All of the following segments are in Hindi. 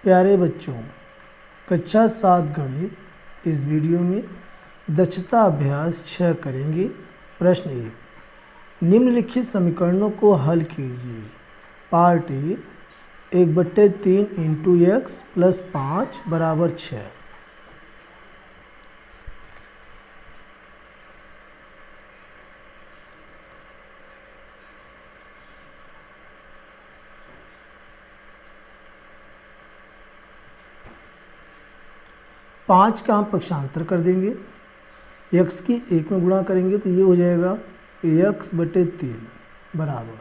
प्यारे बच्चों, कक्षा 7 गणित इस वीडियो में दक्षता अभ्यास 6 करेंगे। प्रश्न 1, निम्नलिखित समीकरणों को हल कीजिए। Part A, 1/3 into X plus 5 बराबर 6। पाँच का हम पक्षांतर कर देंगे, x की 1 में गुणा करेंगे तो ये हो जाएगा x/3 बराबर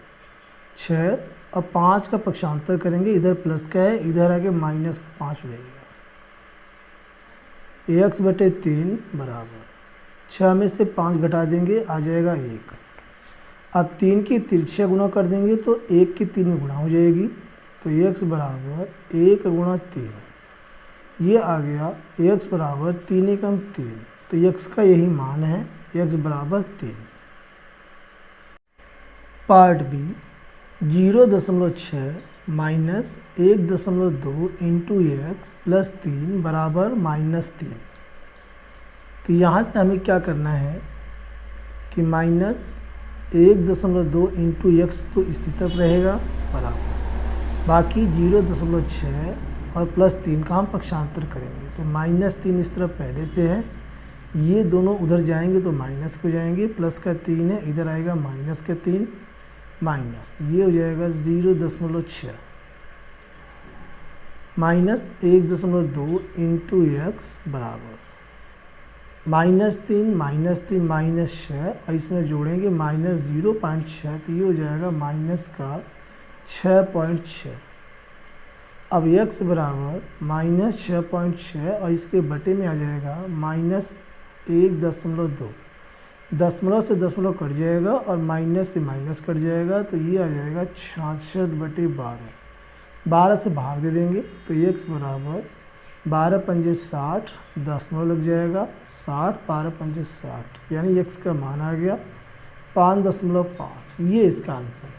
6। अब 5 का पक्षांतर करेंगे, इधर प्लस का है, इधर आके माइनस का 5 हो जाएगा। x/3 बराबर 6 में से 5 घटा देंगे, आ जाएगा 1। अब 3 की तिरछा गुणा कर देंगे तो 1 की 3 में गुणा हो जाएगी, तो x बराबर 1 गुणा 3, ये आ गया x बराबर 3 एकम 3। तो x का यही मान है, x बराबर 3। Part B, 0.6 minus 1.2 into X plus 3 बराबर -3। तो यहाँ से हमें क्या करना है कि -1.2 इंटू एक्स तो इसी तरफ रहेगा बराबर, बाकी 0.6 और प्लस 3 का हम पक्षांतर करेंगे तो -3 इस तरफ पहले से है, ये दोनों उधर जाएंगे तो माइनस हो जाएंगे, प्लस का 3 है, इधर आएगा माइनस का 3 माइनस, ये हो जाएगा 0.6 माइनस 1.2 इंटू एक्स बराबर -3 माइनस 6, और इसमें जोड़ेंगे -0.6 तो ये हो जाएगा माइनस का 6.6। अब x बराबर -6.6 और इसके बटे में आ जाएगा -1.2, दशमलव से दशमलव कट जाएगा और माइनस से माइनस कट जाएगा, तो ये आ जाएगा 66/12। 12 से भाग दे देंगे तो x बराबर 12 पंजे 60, दशमलव लग जाएगा 60, 12 पंजे 60, यानी x का मान आ गया 5.5। ये इसका आंसर है।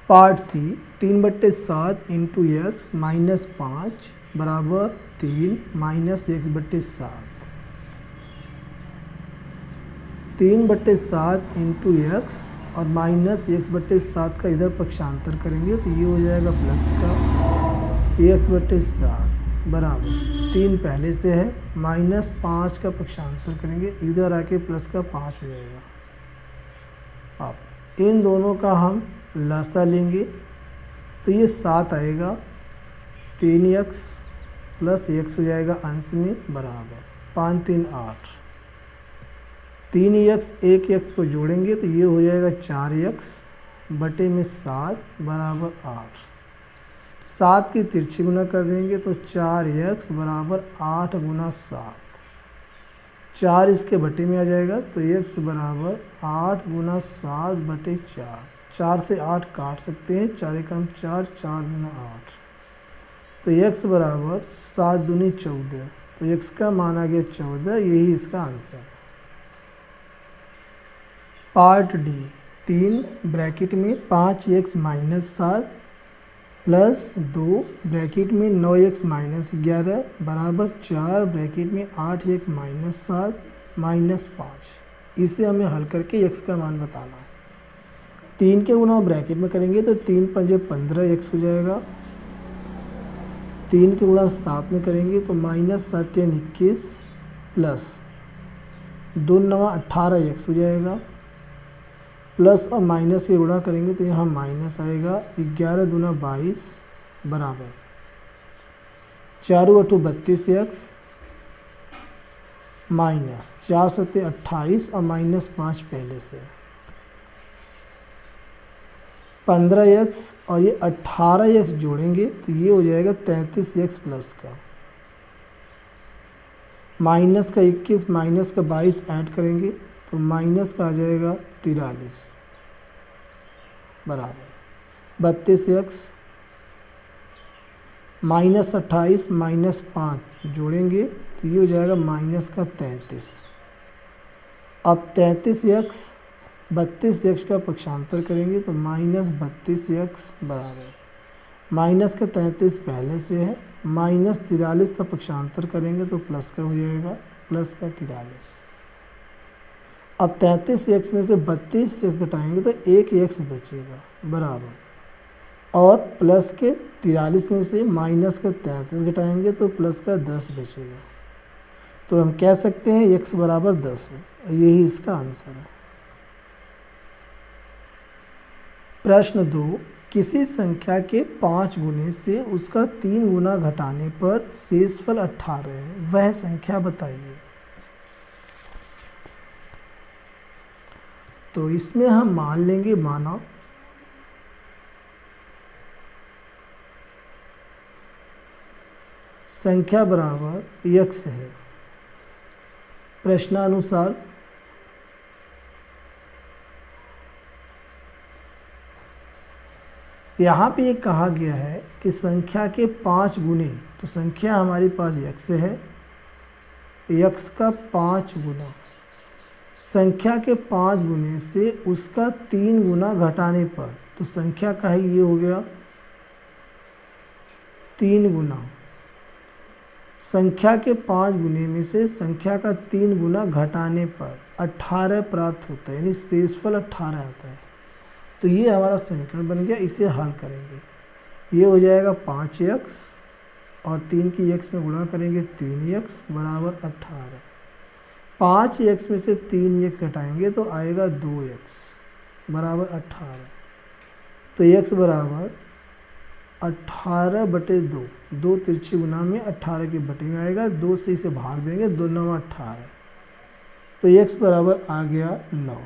Part C, 3/7 into X minus 5 बराबर 3 माइनस x/7। 3/7 इंटू एक्स और माइनस x/7 का इधर पक्षांतर करेंगे तो ये हो जाएगा प्लस का x/7 बराबर 3 पहले से है, -5 का पक्षांतर करेंगे, इधर आके प्लस का 5 हो जाएगा। अब इन दोनों का हम लसा लेंगे तो ये 7 आएगा, 3x प्लस x हो जाएगा अंश में बराबर 5 3 8, 3x 1x को जोड़ेंगे तो ये हो जाएगा 4x बटे में 7 बराबर 8। 7 की तिरछी गुना कर देंगे तो 4x बराबर 8 गुना 7, 4 इसके बटे में आ जाएगा तो x बराबर 8 गुना 7 बटे 4। 4 से 8 काट सकते हैं, 4 एकम 4, 4 दूना 8, तो x बराबर 7 दूनी 14, तो x का मान आ गया 14, यही इसका आंसर है। पार्ट डी, 3 ब्रैकेट में 5x माइनस 7 प्लस 2 ब्रैकेट में 9x माइनस 11 बराबर 4 ब्रैकेट में 8x माइनस 7 माइनस 5। इसे हमें हल करके x का मान बताना है। 3 के गुना ब्रैकेट में करेंगे तो 3 पंजे 15x हो जाएगा, 3 के गुणा 7 में करेंगे तो -7 21 प्लस 2 9 18x हो जाएगा, प्लस और माइनस के गुणा करेंगे तो यहाँ माइनस आएगा, 11 दूना 22 बराबर 4 8 32x माइनस 4 7 28 और -5 पहले से 15x और ये 18x जोड़ेंगे तो ये हो जाएगा 33x प्लस का, माइनस का 21 माइनस का 22 ऐड करेंगे तो माइनस का आ जाएगा 43 बराबर 32x माइनस 28 माइनस 5 जोड़ेंगे तो ये हो जाएगा माइनस का 33। अब 33x 32x का पक्षांतर करेंगे तो -32x बराबर माइनस का 33 पहले से है, माइनस 43 का पक्षांतर करेंगे तो प्लस का हो जाएगा, प्लस का 43। अब 33x में से 32x घटाएंगे तो 1x बचेगा बराबर, और प्लस के 43 में से माइनस का 33 घटाएंगे तो प्लस का 10 बचेगा। तो हम कह सकते हैं x बराबर 10 है, यही इसका आंसर है। प्रश्न 2, किसी संख्या के 5 गुने से उसका 3 गुना घटाने पर शेषफल 18 है, वह संख्या बताइए। तो इसमें हम मान लेंगे, माना संख्या बराबर x है। प्रश्नानुसार यहाँ पे ये कहा गया है कि संख्या के 5 गुने, तो संख्या हमारे पास x है, x का 5 गुना, संख्या के 5 गुने से उसका 3 गुना घटाने पर, तो संख्या का है ये हो गया 3 गुना, संख्या के 5 गुने में से संख्या का 3 गुना घटाने पर 18 प्राप्त होता है, यानी शेषफल 18 आता है। तो ये हमारा समीकरण बन गया, इसे हल करेंगे। ये हो जाएगा 5x और 3 की x में गुणा करेंगे 3x बराबर 18। 5x में से 3x घटाएंगे तो आएगा 2x बराबर 18। तो x बराबर 18/2, 2 तिरछी गुना में 18 के बटे में आएगा, 2 से इसे भाग देंगे, 2 9 18, तो x बराबर आ गया 9।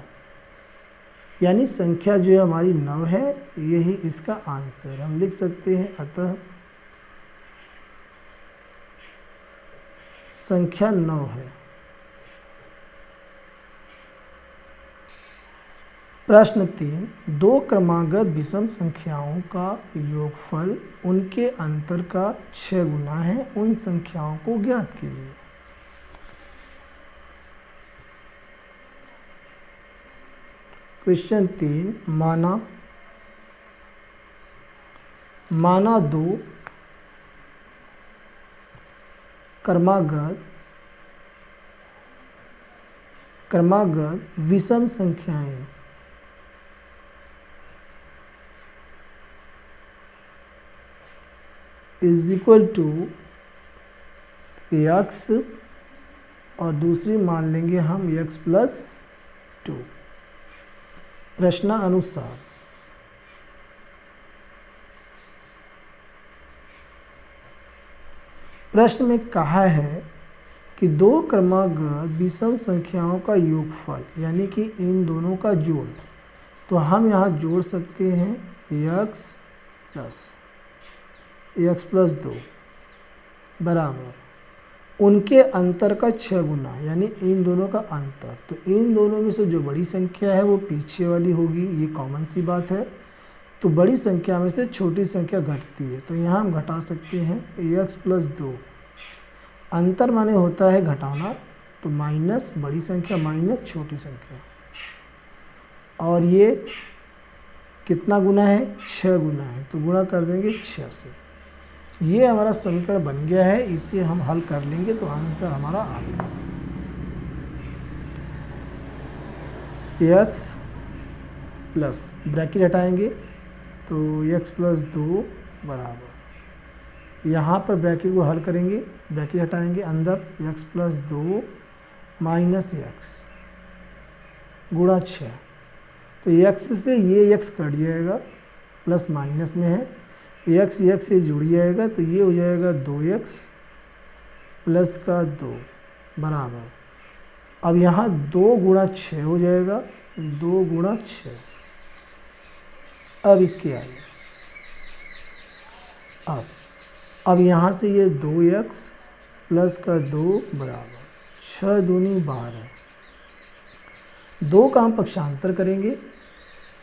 यानी संख्या जो है हमारी 9 है, यही इसका आंसर हम लिख सकते हैं। अतः संख्या 9 है। प्रश्न 3, 2 क्रमागत विषम संख्याओं का योगफल उनके अंतर का 6 गुना है, उन संख्याओं को ज्ञात कीजिए। क्वेश्चन 3, माना 2 क्रमागत विषम संख्याएं इज इक्वल टू x, और दूसरी मान लेंगे हम x प्लस 2। प्रश्नानुसार प्रश्न में कहा है कि 2 क्रमागत विषम संख्याओं का योगफल, यानी कि इन दोनों का जोड़, तो हम यहाँ जोड़ सकते हैं x प्लस 2 बराबर उनके अंतर का 6 गुना, यानी इन दोनों का अंतर। तो इन दोनों में से जो बड़ी संख्या है वो पीछे वाली होगी, ये कॉमन सी बात है। तो बड़ी संख्या में से छोटी संख्या घटती है, तो यहाँ हम घटा सकते हैं x प्लस 2, अंतर माने होता है घटाना, तो माइनस बड़ी संख्या माइनस छोटी संख्या, और ये कितना गुना है, 6 गुना है, तो गुणा कर देंगे 6 से। ये हमारा समीकरण बन गया है, इसे हम हल कर लेंगे तो आंसर हमारा आ गया। x प्लस ब्रैकेट हटाएंगे तो x प्लस 2 बराबर, यहाँ पर ब्रैकेट को हल करेंगे, ब्रैकेट हटाएंगे, अंदर x प्लस 2 माइनस x गुणा 6, तो x से ये x कट जाएगा, प्लस माइनस में है, x से जुड़ जाएगा, तो ये हो जाएगा 2x प्लस का 2 बराबर, अब यहाँ 2 गुणा 6 हो जाएगा, 2 गुणा 6, अब इसके आगे अब यहाँ से ये 2x प्लस का 2 बराबर 6 दूनी 12, 2 का हम पक्षांतर करेंगे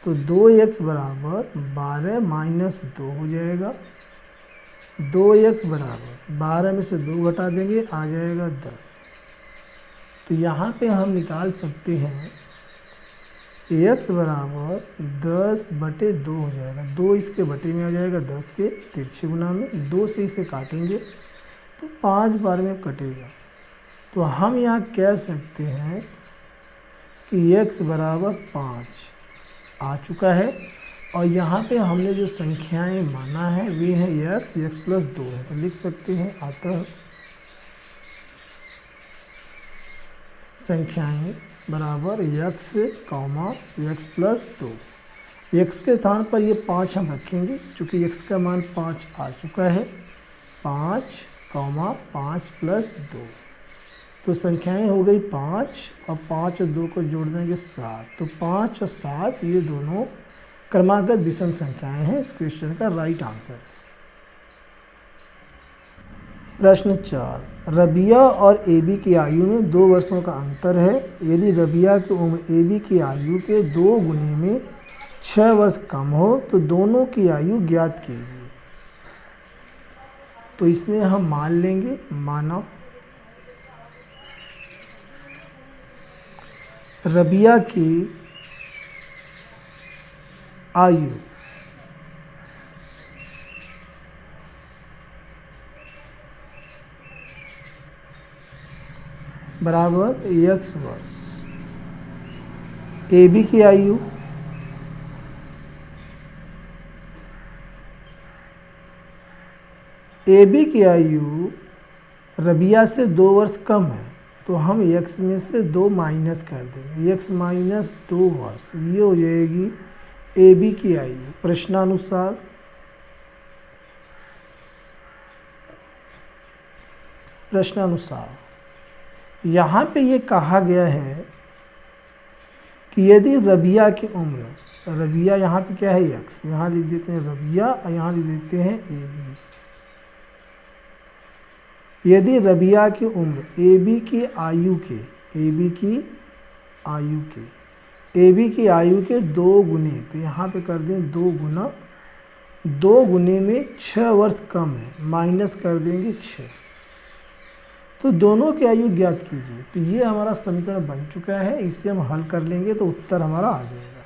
तो 2x बराबर 12 माइनस 2 हो जाएगा, 2x बराबर 12 में से 2 घटा देंगे, आ जाएगा 10। तो यहाँ पे हम निकाल सकते हैं x बराबर 10/2 हो जाएगा। 2 इसके बटे में आ जाएगा 10 के तिरछे गुना में, 2 से इसे काटेंगे तो 5 बार में कटेगा। तो हम यहाँ कह सकते हैं कि x बराबर 5 आ चुका है। और यहाँ पे हमने जो संख्याएं माना है वे हैं x प्लस 2 है, तो लिख सकते हैं अतः संख्याएं बराबर x, x प्लस 2। x के स्थान पर ये 5 हम रखेंगे, चूँकि x का मान 5 आ चुका है। 5, 5 प्लस 2, तो संख्याएं हो गई 5 और 5 और 2 को जोड़ देंगे 7। तो 5 और 7 ये दोनों क्रमागत विषम संख्याएं हैं। इस क्वेश्चन का राइट आंसर है। प्रश्न 4, रबिया और एबी की आयु में 2 वर्षों का अंतर है। यदि रबिया की उम्र एबी की आयु के 2 गुने में 6 वर्ष कम हो तो दोनों की आयु ज्ञात कीजिए। तो इसमें हम मान लेंगे, माना रबिया की आयु बराबर x वर्ष, ए बी की आयु रबिया से 2 वर्ष कम है, तो हम x में से 2 माइनस कर देंगे। x माइनस 2 वर्ष ये हो जाएगी ए बी की आयु। प्रश्नानुसार यहाँ पे ये कहा गया है कि यदि रबिया की उम्र, रबिया यहाँ पे क्या है x, यहाँ लिख देते हैं रबिया और यहाँ लिख देते हैं ए बी। यदि रबिया की उम्र ए बी की आयु के 2 गुने, तो यहाँ पे कर दें 2 गुना, 2 गुने में 6 वर्ष कम है, माइनस कर देंगे 6। तो दोनों की आयु ज्ञात कीजिए। तो ये हमारा समीकरण बन चुका है, इसे हम हल कर लेंगे तो उत्तर हमारा आ जाएगा।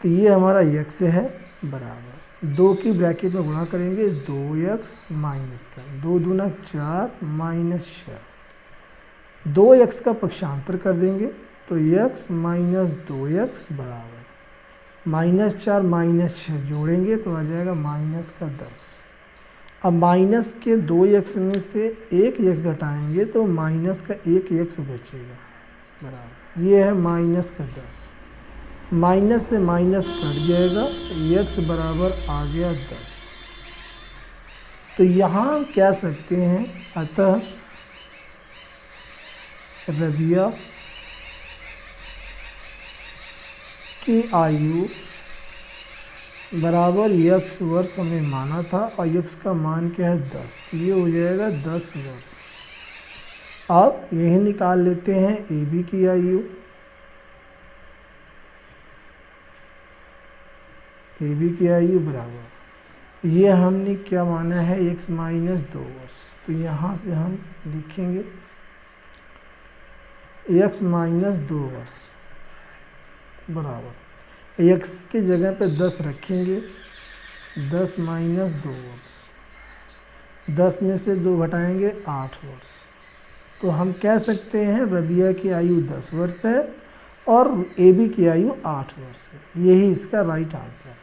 तो ये हमारा x है बराबर 2 की ब्रैकेट में गुणा करेंगे 2x माइनस का 2 दूना 4 माइनस 6, 2x का पक्षांतर कर देंगे तो x माइनस 2x बराबर -4 -6 जोड़ेंगे तो आ जाएगा माइनस का 10। अब माइनस के 2x में से 1x घटाएंगे तो माइनस का 1x बचेगा बराबर, ये है माइनस का 10। माइनस से माइनस कट जाएगा, x बराबर आ गया 10। तो यहाँ हम कह सकते हैं अतः रबिया की आयु बराबर x वर्ष हमें माना था और x का मान क्या है 10, तो ये हो जाएगा 10 वर्ष। अब यही निकाल लेते हैं ए बी की आयु। ए बी की आयु बराबर, ये हमने क्या माना है x माइनस 2 वर्ष, तो यहाँ से हम लिखेंगे x माइनस 2 वर्ष बराबर x के जगह पे 10 रखेंगे, 10 माइनस 2 वर्ष, 10 में से 2 घटाएंगे 8 वर्ष। तो हम कह सकते हैं रबिया की आयु 10 वर्ष है और ए बी की आयु 8 वर्ष है। यही इसका राइट आंसर है।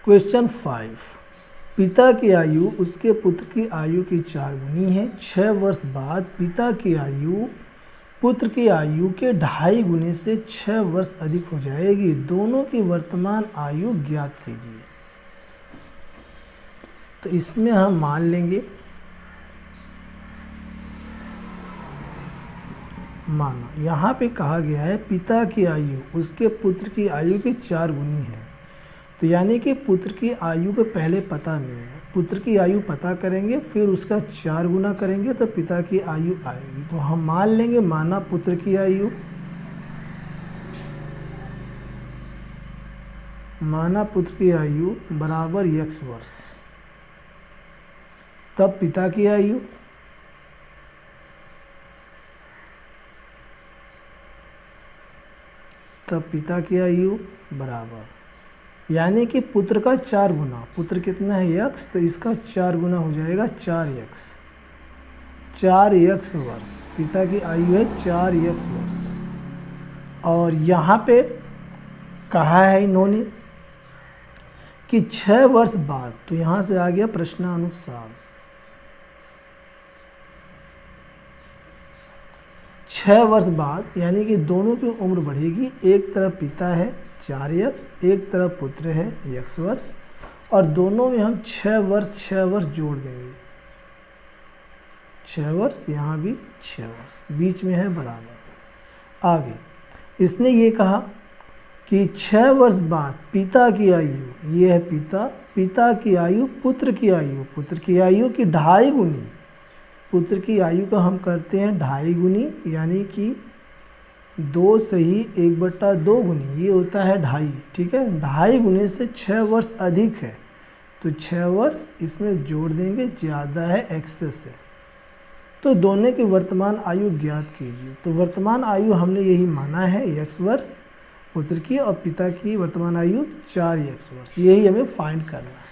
क्वेश्चन 5, पिता की आयु उसके पुत्र की आयु की 4 गुनी है। 6 वर्ष बाद पिता की आयु पुत्र की आयु के 2.5 गुने से 6 वर्ष अधिक हो जाएगी। दोनों की वर्तमान आयु ज्ञात कीजिए। तो इसमें हम मान लेंगे, माना यहाँ पे कहा गया है पिता की आयु उसके पुत्र की आयु के 4 गुनी है, तो यानी कि पुत्र की आयु को पहले पता नहीं है, पुत्र की आयु पता करेंगे फिर उसका 4 गुना करेंगे तो पिता की आयु आएगी। तो हम मान लेंगे, माना पुत्र की आयु, माना पुत्र की आयु बराबर x वर्ष, तब पिता की आयु, पिता की आयु तब पिता की आयु बराबर, यानी कि पुत्र का 4 गुना, पुत्र कितना है x, तो इसका 4 गुना हो जाएगा 4x, 4x वर्ष, पिता की आयु है 4x वर्ष। और यहाँ पे कहा है इन्होंने कि 6 वर्ष बाद, तो यहाँ से आ गया प्रश्नानुसार, 6 वर्ष बाद यानी कि दोनों की उम्र बढ़ेगी, एक तरफ पिता है 4x, एक तरफ पुत्र है x वर्ष, और दोनों में हम 6 वर्ष जोड़ देंगे, 6 वर्ष, यहाँ भी 6 वर्ष, बीच में है बराबर। आगे इसने ये कहा कि 6 वर्ष बाद पिता की आयु, ये है पिता, पिता की आयु पुत्र की आयु, पुत्र की आयु की 2.5 गुनी, पुत्र की आयु का हम करते हैं 2.5 गुनी, यानी कि 2 सही 1/2 गुनी, ये होता है 2.5, ठीक है। 2.5 गुने से 6 वर्ष अधिक है, तो 6 वर्ष इसमें जोड़ देंगे, ज़्यादा है, एक्सेस है। तो दोनों की वर्तमान आयु ज्ञात कीजिए। तो वर्तमान आयु हमने यही माना है x वर्ष पुत्र की, और पिता की वर्तमान आयु 4x वर्ष, यही हमें फाइंड करना है।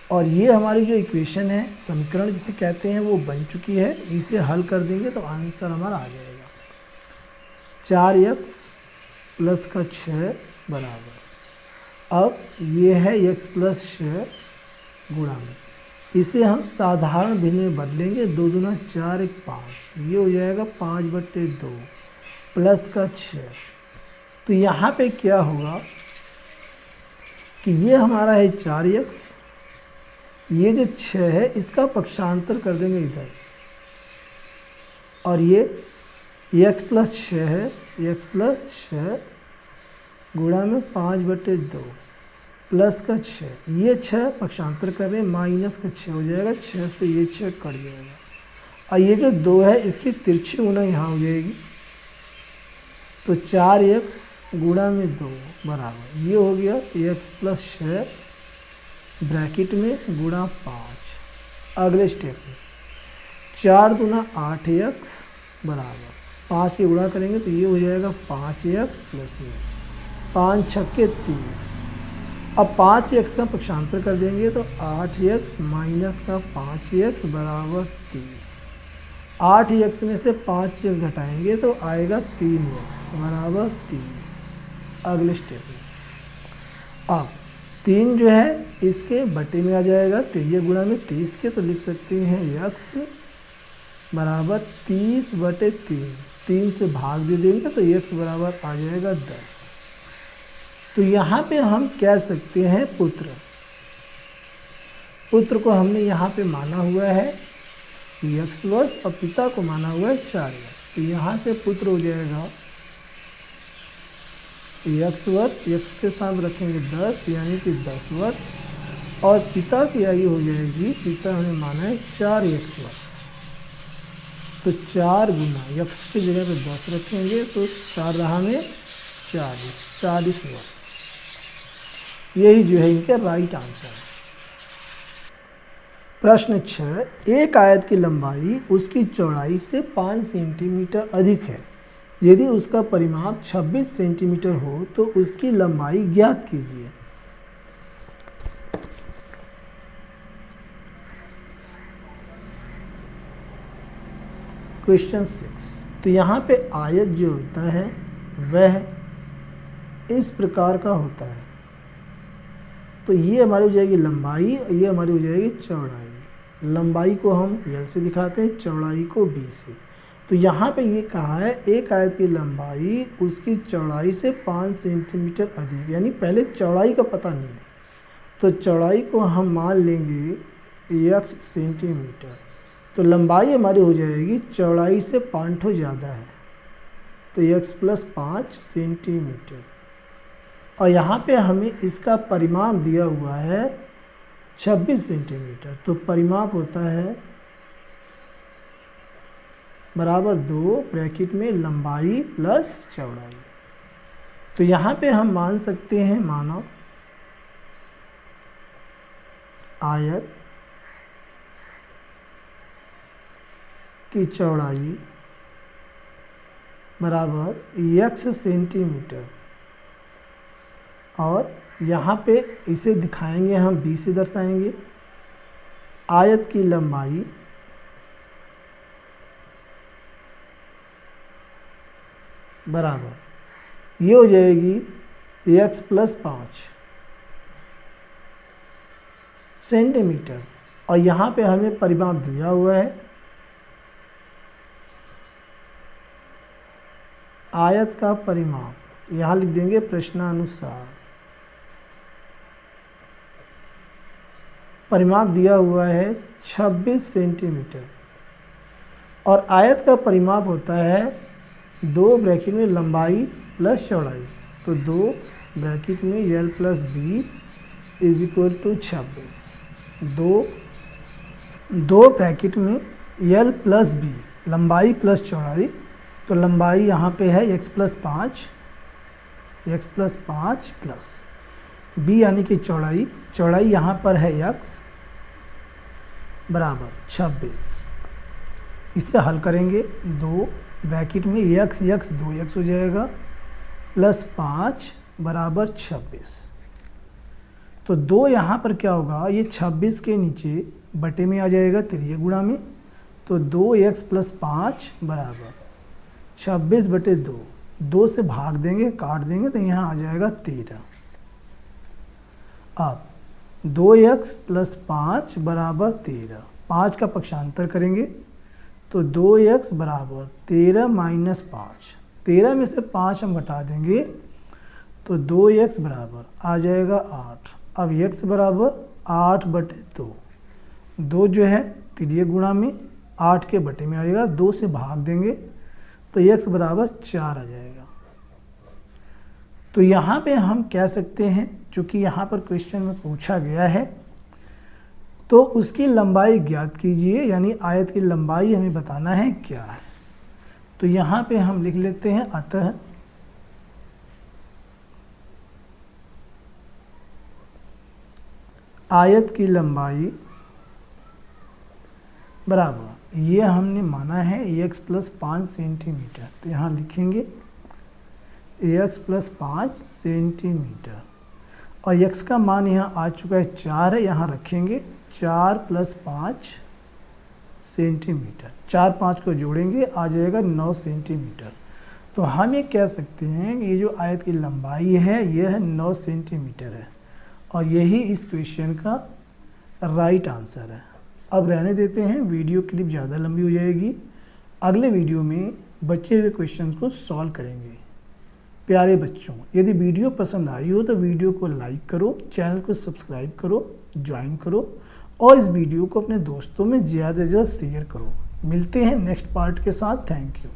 और ये हमारी जो इक्वेशन है, समीकरण जिसे कहते हैं, वो बन चुकी है। इसे हल कर देंगे तो आंसर हमारा आ जाएगा 4x प्लस का 6 बराबर, अब ये है x प्लस 6 गुणा में, इसे हम साधारण भिन्न में बदलेंगे, 2 दूना 4 1 5, ये हो जाएगा 5/2 प्लस का 6। तो यहाँ पे क्या होगा कि ये हमारा है 4x, ये जो 6 है इसका पक्षांतर कर देंगे इधर, और ये x प्लस 6 है, x प्लस 6 गुणा में 5/2 प्लस का 6, ये 6 पक्षांतर कर रहे हैं, माइनस का 6 हो जाएगा, 6 से ये 6 कट जाएगा, और ये जो 2 है इसकी तिरछी गुना यहाँ हो जाएगी, तो 4x गुणा में 2 बराबर, ये हो गया x प्लस 6 ब्रैकेट में गुणा 5। अगले स्टेप में 4 दूना 8x बराबर, 5 के गुणा करेंगे तो ये हो जाएगा 5x प्लस में 5 छक्के 30, अब 5x का पक्षांतर कर देंगे तो 8x माइनस का 5x बराबर 30, 8x में से 5x घटाएंगे तो आएगा 3x बराबर 30। अगले स्टेप में अब 3 जो है इसके बटे में आ जाएगा, तिरिये गुणा में 30 के, तो लिख सकते हैं x बराबर 30/3, 3 से भाग दे देंगे तो x बराबर आ जाएगा 10। तो यहाँ पे हम कह सकते हैं पुत्र को हमने यहाँ पे माना हुआ है x वर्ष, और पिता को माना हुआ है 4 वर्ष, तो यहाँ से पुत्र हो जाएगा x वर्ष, x के साथ रखेंगे 10 यानी कि 10 वर्ष, और पिता की आयु हो जाएगी, पिता हमने माना है 4x वर्ष, तो 4 गुना x की जगह पे 10 रखेंगे तो 4 रहा में 40 वर्ष, यही जो है इनका राइट आंसर है। प्रश्न 6, एक आयत की लंबाई उसकी चौड़ाई से 5 सेंटीमीटर अधिक है, यदि उसका परिमाप 26 सेंटीमीटर हो तो उसकी लंबाई ज्ञात कीजिए। क्वेश्चन 6, तो यहाँ पे आयत जो होता है वह इस प्रकार का होता है, तो ये हमारी हो जाएगी लंबाई, ये हमारी हो जाएगी चौड़ाई। लंबाई को हम L से दिखाते हैं, चौड़ाई को B से। तो यहाँ पे ये कहा है एक आयत की लंबाई उसकी चौड़ाई से 5 सेंटीमीटर अधिक, यानी पहले चौड़ाई का पता नहीं है, तो चौड़ाई को हम मान लेंगे x सेंटीमीटर, तो लंबाई हमारी हो जाएगी चौड़ाई से 5 ज़्यादा है, तो x प्लस 5 सेंटीमीटर। और यहाँ पे हमें इसका परिमाप दिया हुआ है 26 सेंटीमीटर, तो परिमाप होता है बराबर 2 ब्रैकेट में लंबाई प्लस चौड़ाई। तो यहाँ पे हम मान सकते हैं, मानो आयत की चौड़ाई बराबर x सेंटीमीटर और यहाँ पे इसे दिखाएंगे हम बी से दर्शाएंगे। आयत की लंबाई बराबर ये हो जाएगी x + 5 सेंटीमीटर, और यहाँ पे हमें परिमाप दिया हुआ है आयत का परिमाप, यहाँ लिख देंगे प्रश्नानुसार। परिमाप दिया हुआ है 26 सेंटीमीटर, और आयत का परिमाप होता है 2 ब्रैकेट में लंबाई प्लस चौड़ाई, तो 2 ब्रैकेट में l + b = 26। 2 ब्रैकेट में l + b लंबाई प्लस चौड़ाई, तो लंबाई यहाँ पे है x + 5 प्लस b यानी कि चौड़ाई यहाँ पर है x बराबर 26। इसे हल करेंगे, 2 ब्रैकेट में x 2x हो जाएगा प्लस 5 बराबर 26। तो 2 यहाँ पर क्या होगा, ये 26 के नीचे बटे में आ जाएगा तिर्य गुणा में, तो 2x + 5 बराबर 26/2। 2 से भाग देंगे, काट देंगे, तो यहाँ आ जाएगा 13। अब 2x + 5 बराबर 13, 5 का पक्षांतर करेंगे तो 2x बराबर 13 - 5, 13 में से 5 हम घटा देंगे तो 2x बराबर आ जाएगा 8। अब x बराबर 8/2, 2 जो है तिर्य गुणा में 8 के बटे में आएगा, 2 से भाग देंगे तो x बराबर 4 आ जाएगा। तो यहाँ पे हम कह सकते हैं, चूँकि यहाँ पर क्वेश्चन में पूछा गया है तो उसकी लंबाई ज्ञात कीजिए, यानी आयत की लंबाई हमें बताना है क्या है। तो यहाँ पे हम लिख लेते हैं अतः आयत की लंबाई बराबर, ये हमने माना है x + 5 सेंटीमीटर, तो यहाँ लिखेंगे x + 5 सेंटीमीटर, और x का मान यहाँ आ चुका है 4 है, यहाँ रखेंगे 4 + 5 सेंटीमीटर, 4 5 को जोड़ेंगे आ जाएगा 9 सेंटीमीटर। तो हम ये कह सकते हैं कि ये जो आयत की लंबाई है यह 9 सेंटीमीटर है, और यही इस क्वेश्चन का राइट आंसर है। अब रहने देते हैं, वीडियो क्लिप ज़्यादा लंबी हो जाएगी, अगले वीडियो में बचे हुए क्वेश्चंस को सॉल्व करेंगे। प्यारे बच्चों, यदि वीडियो पसंद आई हो तो वीडियो को लाइक करो, चैनल को सब्सक्राइब करो, ज्वाइन करो, और इस वीडियो को अपने दोस्तों में ज़्यादा से ज़्यादा शेयर करो। मिलते हैं नेक्स्ट पार्ट के साथ। Thank you.